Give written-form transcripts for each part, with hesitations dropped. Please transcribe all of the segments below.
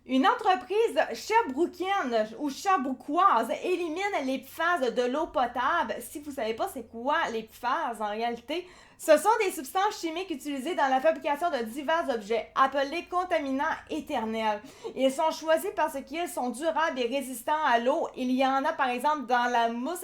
Une entreprise sherbrookienne ou sherbrookoise élimine les PFAS de l'eau potable. Si vous ne savez pas c'est quoi les PFAS en réalité, ce sont des substances chimiques utilisées dans la fabrication de divers objets, appelés contaminants éternels. Ils sont choisis parce qu'ils sont durables et résistants à l'eau. Il y en a par exemple dans la mousse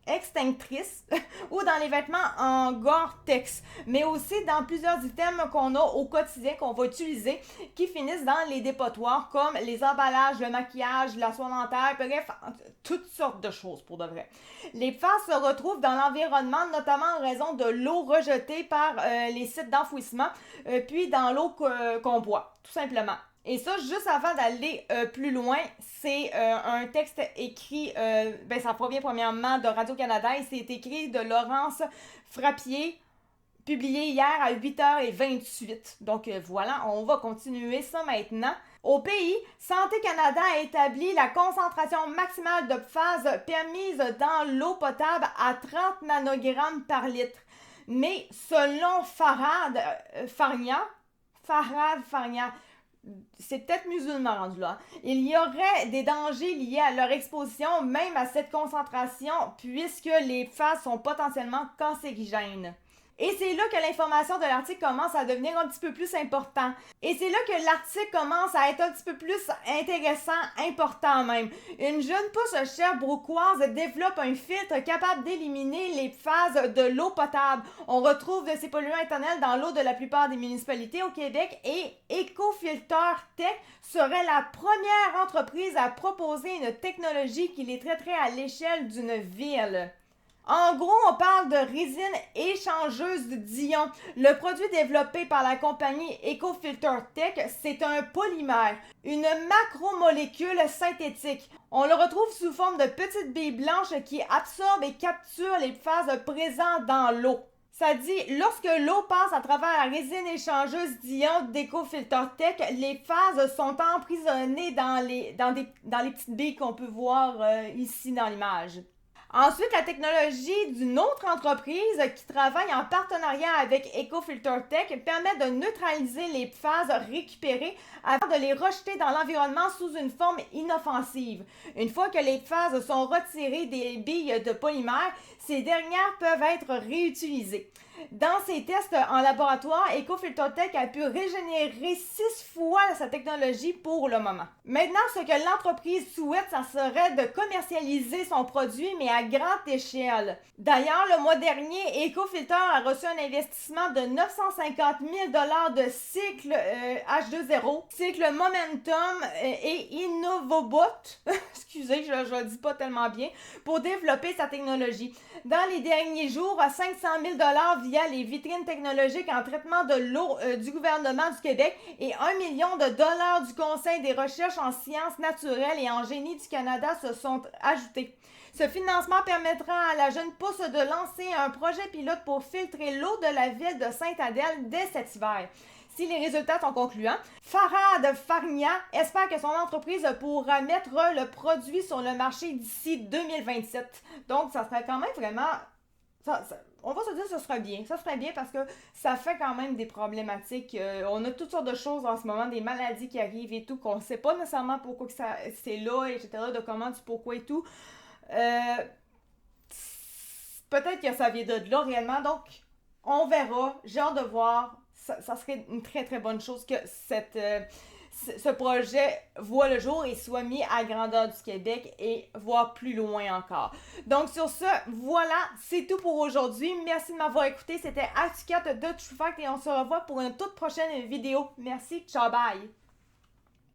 extinctrice ou dans les vêtements en Gore-Tex, mais aussi dans plusieurs items qu'on a au quotidien qu'on va utiliser qui finissent dans les dépotoirs comme les emballages, le maquillage, la soie dentaire, bref, toutes sortes de choses pour de vrai. Les PFAS se retrouvent dans l'environnement notamment en raison de l'eau rejetée par les sites d'enfouissement puis dans l'eau qu'on boit, tout simplement. Et ça, juste avant d'aller plus loin, c'est un texte écrit, ça provient premièrement de Radio-Canada et c'est écrit de Laurence Frappier, publié hier à 8h28. Donc voilà, on va continuer ça maintenant. Au pays, Santé Canada a établi la concentration maximale de PFAS permise dans l'eau potable à 30 nanogrammes par litre. Mais selon Farhad Farnia, c'est peut-être musulman rendu là. Il y aurait des dangers liés à leur exposition, même à cette concentration, puisque les PFAS sont potentiellement cancérigènes. Et c'est là que l'information de l'article commence à devenir un petit peu plus important. Et c'est là que l'article commence à être un petit peu plus intéressant, important même. Une jeune pousse sherbrookoise développe un filtre capable d'éliminer les PFAS de l'eau potable. On retrouve de ces polluants éternels dans l'eau de la plupart des municipalités au Québec et EcoFilter Tech serait la première entreprise à proposer une technologie qui les traiterait à l'échelle d'une ville. En gros, on parle de résine échangeuse d'ions. Le produit développé par la compagnie EcoFilter Tech, c'est un polymère, une macromolécule synthétique. On le retrouve sous forme de petites billes blanches qui absorbent et capturent les phases présentes dans l'eau. Ça dit, lorsque l'eau passe à travers la résine échangeuse d'ions d'EcoFilter Tech, les phases sont emprisonnées dans les petites billes qu'on peut voir ici dans l'image. Ensuite, la technologie d'une autre entreprise qui travaille en partenariat avec EcoFilter Tech permet de neutraliser les phases récupérées avant de les rejeter dans l'environnement sous une forme inoffensive. Une fois que les phases sont retirées des billes de polymère, ces dernières peuvent être réutilisées. Dans ses tests en laboratoire, EcoFilter Tech a pu régénérer 6 fois sa technologie pour le moment. Maintenant, ce que l'entreprise souhaite, ça serait de commercialiser son produit, mais à grande échelle. D'ailleurs, le mois dernier, EcoFilter a reçu un investissement de 950 000 $ de cycle H2O, cycle Momentum et Innovobot, excusez, je le dis pas tellement bien, pour développer sa technologie. Dans les derniers jours, 500 000 $ via les vitrines technologiques en traitement de l'eau du gouvernement du Québec et 1 million de dollars du Conseil des recherches en sciences naturelles et en génie du Canada se sont ajoutés. Ce financement permettra à la jeune pousse de lancer un projet pilote pour filtrer l'eau de la ville de Sainte-Adèle dès cet hiver. Si les résultats sont concluants, Farhad Farnia espère que son entreprise pourra mettre le produit sur le marché d'ici 2027. Donc, ça serait quand même vraiment... on va se dire que ce serait bien. Ça serait bien parce que ça fait quand même des problématiques. On a toutes sortes de choses en ce moment, des maladies qui arrivent et tout, qu'on ne sait pas nécessairement pourquoi que c'est là, etc., de comment, du pourquoi et tout. Peut-être que ça vient de là réellement, donc on verra. J'ai hâte de voir. Ça serait une très très bonne chose que ce projet voit le jour et soit mis à grandeur du Québec et voire plus loin encore. Donc sur ce, voilà, c'est tout pour aujourd'hui. Merci de m'avoir écouté. C'était Actu 4 de True Fact et on se revoit pour une toute prochaine vidéo. Merci, ciao, bye!